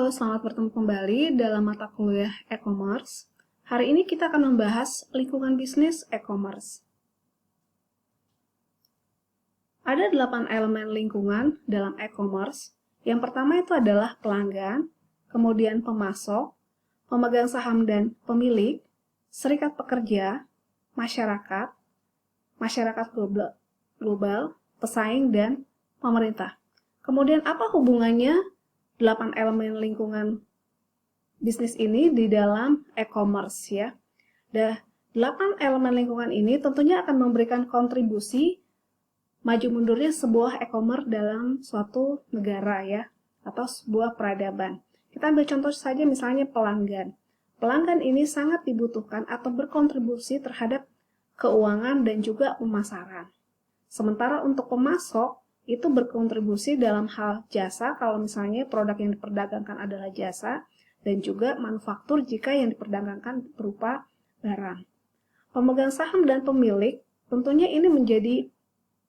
Halo, selamat bertemu kembali dalam mata kuliah e-commerce. Hari ini kita akan membahas lingkungan bisnis e-commerce. Ada 8 elemen lingkungan dalam e-commerce. Yang pertama itu adalah pelanggan, kemudian pemasok, pemegang saham dan pemilik, serikat pekerja, masyarakat, masyarakat global, pesaing, dan pemerintah. Kemudian apa hubungannya 8 elemen lingkungan bisnis ini di dalam e-commerce ya. 8 elemen lingkungan ini tentunya akan memberikan kontribusi maju mundurnya sebuah e-commerce dalam suatu negara ya, atau sebuah peradaban. Kita ambil contoh saja misalnya pelanggan. Pelanggan ini sangat dibutuhkan atau berkontribusi terhadap keuangan dan juga pemasaran. Sementara untuk pemasok itu berkontribusi dalam hal jasa kalau misalnya produk yang diperdagangkan adalah jasa, dan juga manufaktur jika yang diperdagangkan berupa barang. Pemegang saham dan pemilik tentunya ini menjadi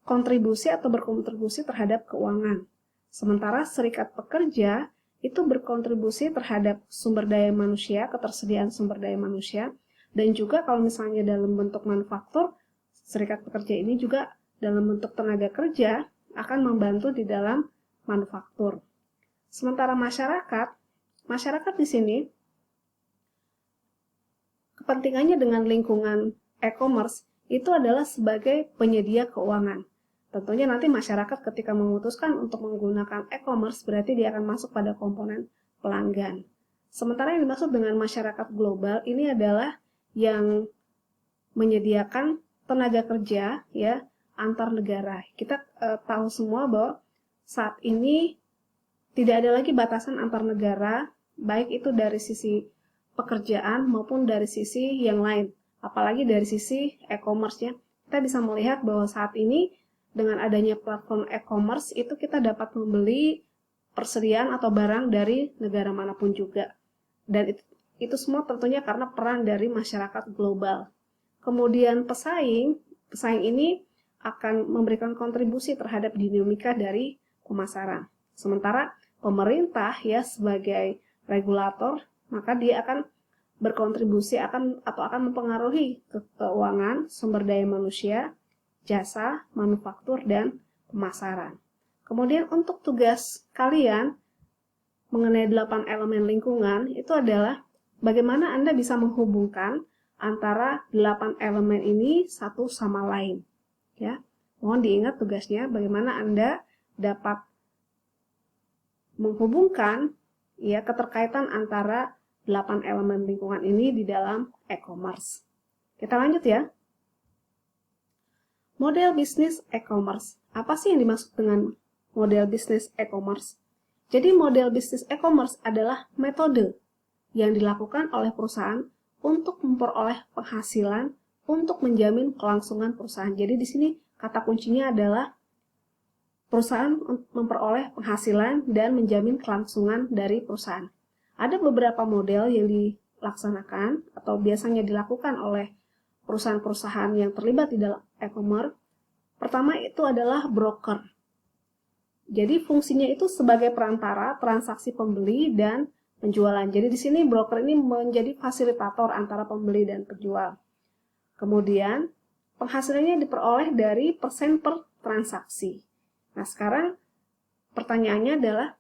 kontribusi atau berkontribusi terhadap keuangan. Sementara serikat pekerja itu berkontribusi terhadap sumber daya manusia, ketersediaan sumber daya manusia, dan juga kalau misalnya dalam bentuk manufaktur, serikat pekerja ini juga dalam bentuk tenaga kerja akan membantu di dalam manufaktur. Sementara masyarakat di sini kepentingannya dengan lingkungan e-commerce itu adalah sebagai penyedia keuangan. Tentunya nanti masyarakat ketika memutuskan untuk menggunakan e-commerce berarti dia akan masuk pada komponen pelanggan. Sementara yang dimaksud dengan masyarakat global ini adalah yang menyediakan tenaga kerja ya antar negara. Kita tahu semua bahwa saat ini tidak ada lagi batasan antar negara, baik itu dari sisi pekerjaan maupun dari sisi yang lain. Apalagi dari sisi e-commerce-nya. Kita bisa melihat bahwa saat ini dengan adanya platform e-commerce itu kita dapat membeli persediaan atau barang dari negara manapun juga. Dan itu semua tentunya karena peran dari masyarakat global. Kemudian pesaing ini akan memberikan kontribusi terhadap dinamika dari pemasaran. Sementara pemerintah ya sebagai regulator, maka dia akan berkontribusi akan mempengaruhi keuangan, sumber daya manusia, jasa, manufaktur, dan pemasaran. Kemudian untuk tugas kalian mengenai 8 elemen lingkungan itu adalah bagaimana Anda bisa menghubungkan antara 8 elemen ini satu sama lain. Ya, mohon diingat tugasnya bagaimana Anda dapat menghubungkan ya keterkaitan antara 8 elemen lingkungan ini di dalam e-commerce. Kita lanjut ya. Model bisnis e-commerce. Apa sih yang dimaksud dengan model bisnis e-commerce? Jadi model bisnis e-commerce adalah metode yang dilakukan oleh perusahaan untuk memperoleh penghasilan untuk menjamin kelangsungan perusahaan. Jadi di sini kata kuncinya adalah perusahaan memperoleh penghasilan dan menjamin kelangsungan dari perusahaan. Ada beberapa model yang dilaksanakan atau biasanya dilakukan oleh perusahaan-perusahaan yang terlibat di dalam e-commerce. Pertama itu adalah broker. Jadi fungsinya itu sebagai perantara transaksi pembeli dan penjualan. Jadi di sini broker ini menjadi fasilitator antara pembeli dan penjual. Kemudian, penghasilannya diperoleh dari persen per transaksi. Nah, sekarang pertanyaannya adalah,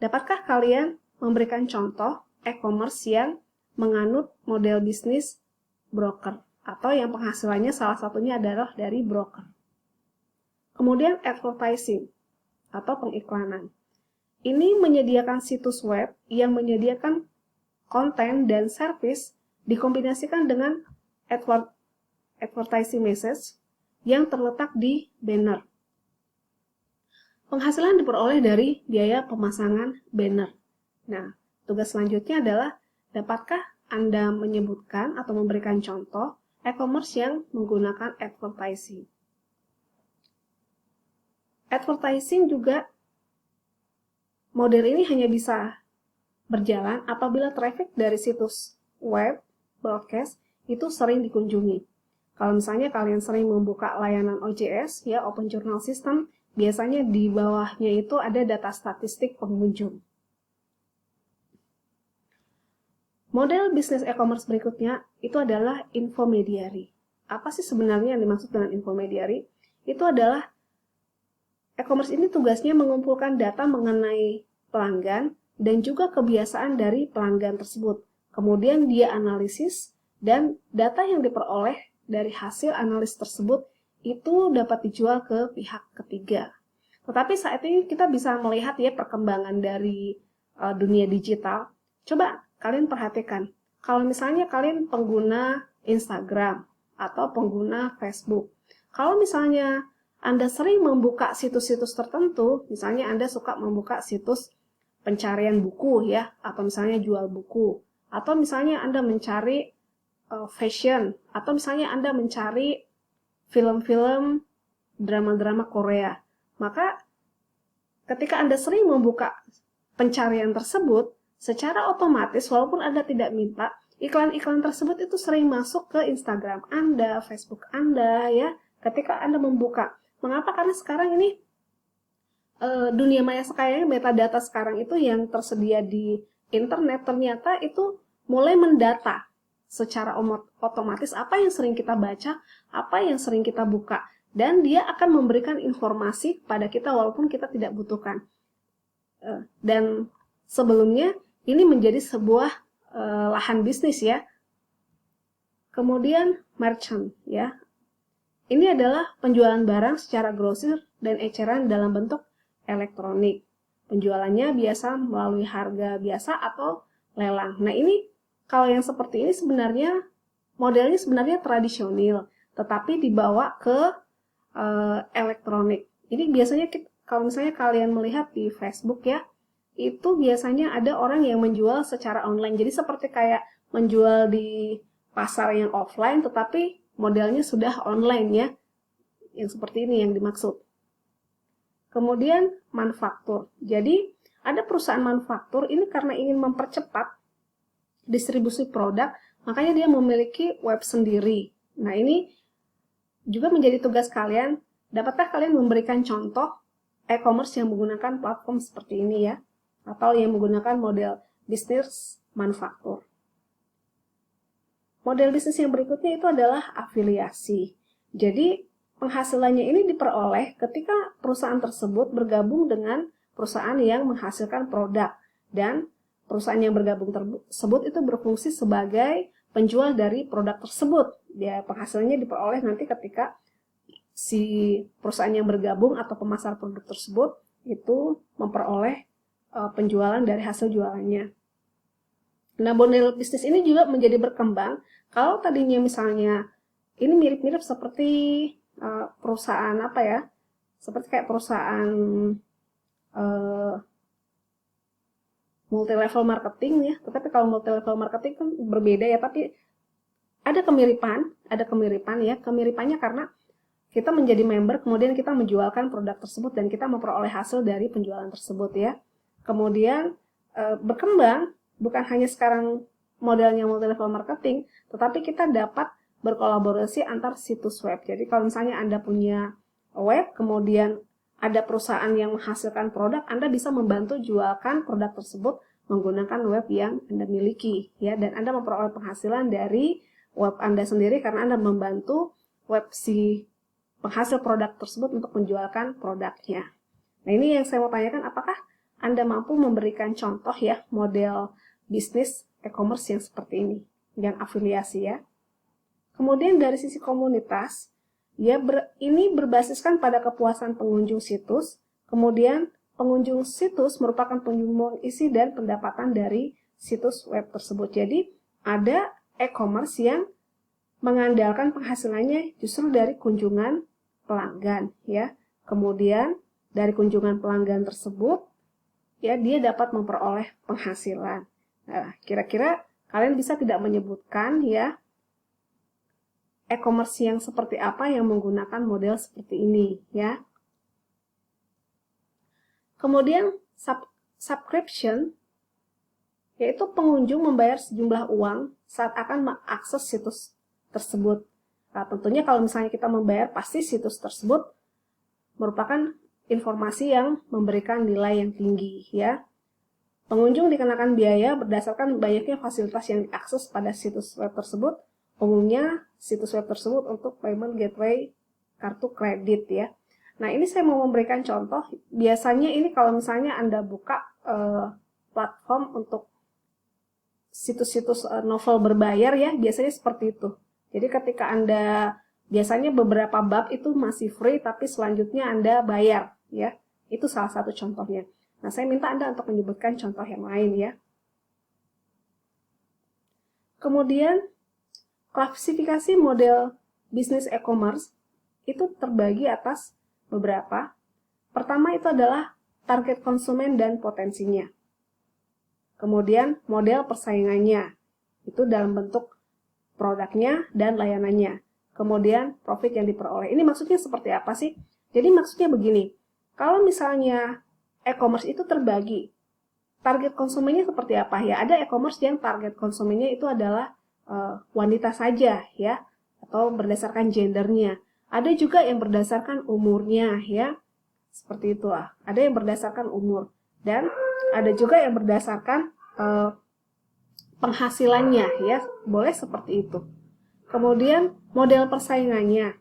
dapatkah kalian memberikan contoh e-commerce yang menganut model bisnis broker atau yang penghasilannya salah satunya adalah dari broker? Kemudian, advertising atau pengiklanan. Ini menyediakan situs web yang menyediakan konten dan service dikombinasikan dengan advertising message yang terletak di banner. Penghasilan diperoleh dari biaya pemasangan banner. Nah, tugas selanjutnya adalah dapatkah Anda menyebutkan atau memberikan contoh e-commerce yang menggunakan advertising? Advertising juga model ini hanya bisa berjalan apabila traffic dari situs web broadcast itu sering dikunjungi. Kalau misalnya kalian sering membuka layanan OJS, ya Open Journal System, biasanya di bawahnya itu ada data statistik pengunjung. Model bisnis e-commerce berikutnya itu adalah infomediary. Apa sih sebenarnya yang dimaksud dengan infomediary? Itu adalah e-commerce ini tugasnya mengumpulkan data mengenai pelanggan dan juga kebiasaan dari pelanggan tersebut. Kemudian dia analisis dan data yang diperoleh dari hasil analisis tersebut itu dapat dijual ke pihak ketiga. Tetapi saat ini kita bisa melihat ya perkembangan dari dunia digital. Coba kalian perhatikan, kalau misalnya kalian pengguna Instagram atau pengguna Facebook, kalau misalnya Anda sering membuka situs-situs tertentu, misalnya Anda suka membuka situs pencarian buku ya, atau misalnya jual buku, atau misalnya Anda mencari fashion, atau misalnya Anda mencari film-film drama-drama Korea, maka ketika Anda sering membuka pencarian tersebut, secara otomatis walaupun Anda tidak minta, iklan-iklan tersebut itu sering masuk ke Instagram Anda, Facebook Anda ya, ketika Anda membuka. Mengapa? Karena sekarang ini dunia maya sekarang, metadata sekarang itu yang tersedia di internet ternyata itu mulai mendata secara otomatis apa yang sering kita baca, apa yang sering kita buka, dan dia akan memberikan informasi pada kita walaupun kita tidak butuhkan. Dan sebelumnya ini menjadi sebuah lahan bisnis ya. Kemudian merchant ya. Ini adalah penjualan barang secara grosir dan eceran dalam bentuk elektronik. Penjualannya biasa melalui harga biasa atau lelang. Nah ini kalau yang seperti ini sebenarnya modelnya sebenarnya tradisional, tetapi dibawa ke elektronik. Ini biasanya kalau misalnya kalian melihat di Facebook ya, itu biasanya ada orang yang menjual secara online. Jadi seperti kayak menjual di pasar yang offline, tetapi modelnya sudah online ya. Yang seperti ini yang dimaksud. Kemudian manufaktur. Jadi ada perusahaan manufaktur ini karena ingin mempercepat distribusi produk, makanya dia memiliki web sendiri. Nah ini juga menjadi tugas kalian. Dapatkah kalian memberikan contoh e-commerce yang menggunakan platform seperti ini ya? Atau yang menggunakan model bisnis manufaktur. Model bisnis yang berikutnya itu adalah afiliasi. Jadi penghasilannya ini diperoleh ketika perusahaan tersebut bergabung dengan perusahaan yang menghasilkan produk, dan perusahaan yang bergabung tersebut itu berfungsi sebagai penjual dari produk tersebut. Ya, penghasilannya diperoleh nanti ketika si perusahaan yang bergabung atau pemasar produk tersebut itu memperoleh penjualan dari hasil jualannya. Nah, model bisnis ini juga menjadi berkembang. Kalau tadinya misalnya ini mirip-mirip seperti perusahaan apa ya? Seperti kayak perusahaan multi level marketing ya. Tetapi kalau multi level marketing kan berbeda ya, tapi ada kemiripan ya. Kemiripannya karena kita menjadi member, kemudian kita menjualkan produk tersebut dan kita memperoleh hasil dari penjualan tersebut ya. Kemudian berkembang, bukan hanya sekarang modelnya multi level marketing, tetapi kita dapat berkolaborasi antar situs web. Jadi kalau misalnya Anda punya web, kemudian ada perusahaan yang menghasilkan produk, Anda bisa membantu jualkan produk tersebut menggunakan web yang Anda miliki ya, dan Anda memperoleh penghasilan dari web Anda sendiri karena Anda membantu web si penghasil produk tersebut untuk menjualkan produknya. Nah, ini yang saya mau tanyakan, apakah Anda mampu memberikan contoh ya model bisnis e-commerce yang seperti ini, yang afiliasi ya. Kemudian dari sisi komunitas, ya ini berbasiskan pada kepuasan pengunjung situs, kemudian pengunjung situs merupakan penjual isi dan pendapatan dari situs web tersebut. Jadi ada e-commerce yang mengandalkan penghasilannya justru dari kunjungan pelanggan ya. Kemudian dari kunjungan pelanggan tersebut ya dia dapat memperoleh penghasilan. Nah, kira-kira kalian bisa tidak menyebutkan ya e-commerce yang seperti apa yang menggunakan model seperti ini ya. Kemudian subscription yaitu pengunjung membayar sejumlah uang saat akan mengakses situs tersebut. Nah, tentunya kalau misalnya kita membayar, pasti situs tersebut merupakan informasi yang memberikan nilai yang tinggi ya. Pengunjung dikenakan biaya berdasarkan banyaknya fasilitas yang diakses pada situs web tersebut. Umumnya, situs web tersebut untuk payment gateway kartu kredit ya. Nah, ini saya mau memberikan contoh. Biasanya ini kalau misalnya Anda buka platform untuk situs-situs novel berbayar ya, biasanya seperti itu. Jadi ketika Anda, biasanya beberapa bab itu masih free, tapi selanjutnya Anda bayar ya. Itu salah satu contohnya. Nah, saya minta Anda untuk menyebutkan contoh yang lain ya. Kemudian, klasifikasi model bisnis e-commerce itu terbagi atas beberapa. Pertama itu adalah target konsumen dan potensinya. Kemudian, model persaingannya. Itu dalam bentuk produknya dan layanannya. Kemudian, profit yang diperoleh. Ini maksudnya seperti apa sih? Jadi maksudnya begini, kalau misalnya e-commerce itu terbagi, target konsumennya seperti apa ya? Ada e-commerce yang target konsumennya itu adalah wanita saja ya, atau berdasarkan gendernya. Ada juga yang berdasarkan umurnya ya, seperti itu lah. Ada yang berdasarkan umur dan ada juga yang berdasarkan penghasilannya ya, boleh seperti itu. Kemudian model persaingannya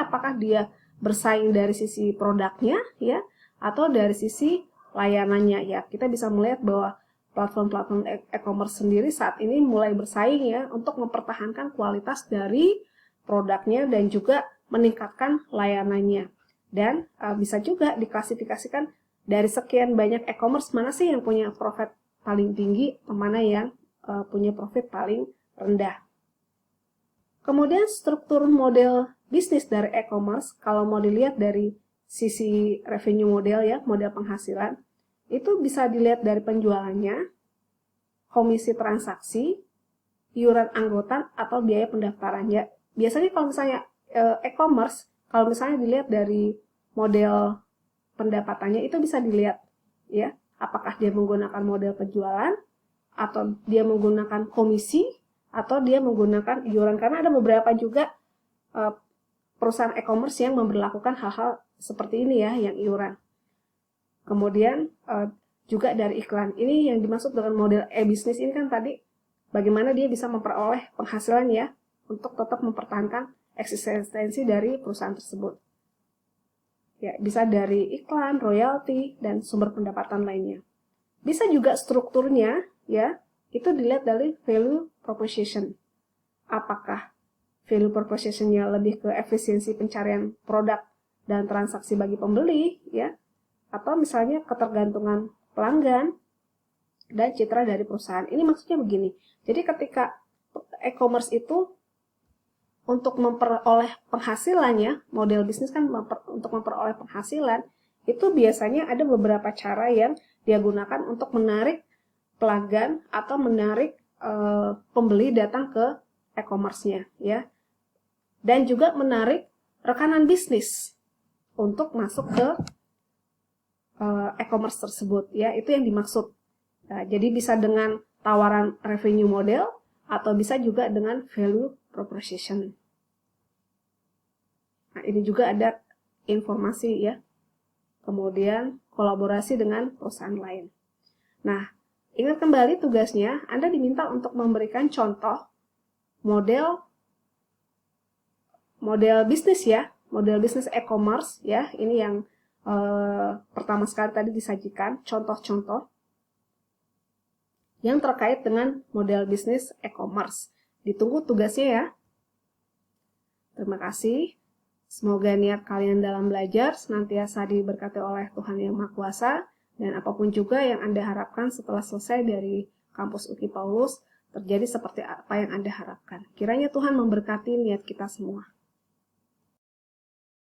apakah dia bersaing dari sisi produknya ya, atau dari sisi layanannya ya. Kita bisa melihat bahwa platform-platform e-commerce sendiri saat ini mulai bersaing ya untuk mempertahankan kualitas dari produknya dan juga meningkatkan layanannya. Dan bisa juga diklasifikasikan dari sekian banyak e-commerce, mana sih yang punya profit paling tinggi, mana yang punya profit paling rendah. Kemudian struktur model bisnis dari e-commerce, kalau mau dilihat dari sisi revenue model ya, model penghasilan, itu bisa dilihat dari penjualannya, komisi transaksi, iuran anggota, atau biaya pendaftarannya. Biasanya kalau misalnya e-commerce, kalau misalnya dilihat dari model pendapatannya, itu bisa dilihat ya, apakah dia menggunakan model penjualan, atau dia menggunakan komisi, atau dia menggunakan iuran. Karena ada beberapa juga perusahaan e-commerce yang memberlakukan hal-hal seperti ini ya, yang iuran. Kemudian juga dari iklan. Ini yang dimaksud dengan model e-bisnis ini kan tadi, bagaimana dia bisa memperoleh penghasilan ya, untuk tetap mempertahankan eksistensi dari perusahaan tersebut. Ya, bisa dari iklan, royalti, dan sumber pendapatan lainnya. Bisa juga strukturnya ya, itu dilihat dari value proposition. Apakah value proposition-nya lebih ke efisiensi pencarian produk dan transaksi bagi pembeli ya, atau misalnya ketergantungan pelanggan dan citra dari perusahaan. Ini maksudnya begini. Jadi ketika e-commerce itu untuk memperoleh penghasilannya, model bisnis kan untuk memperoleh penghasilan, itu biasanya ada beberapa cara yang dia gunakan untuk menarik pelanggan atau menarik pembeli datang ke e-commerce-nya ya. Dan juga menarik rekanan bisnis untuk masuk ke e-commerce tersebut ya, itu yang dimaksud. Nah, jadi bisa dengan tawaran revenue model atau bisa juga dengan value proposition. Nah, ini juga ada informasi ya. Kemudian kolaborasi dengan perusahaan lain. Nah, ingat kembali tugasnya, Anda diminta untuk memberikan contoh model bisnis ya, model bisnis e-commerce ya. Ini yang pertama sekali tadi disajikan, contoh-contoh yang terkait dengan model bisnis e-commerce. Ditunggu tugasnya ya. Terima kasih. Semoga niat kalian dalam belajar senantiasa diberkati oleh Tuhan Yang Maha Kuasa, dan apapun juga yang Anda harapkan setelah selesai dari kampus UKI Paulus terjadi seperti apa yang Anda harapkan. Kiranya Tuhan memberkati niat kita semua.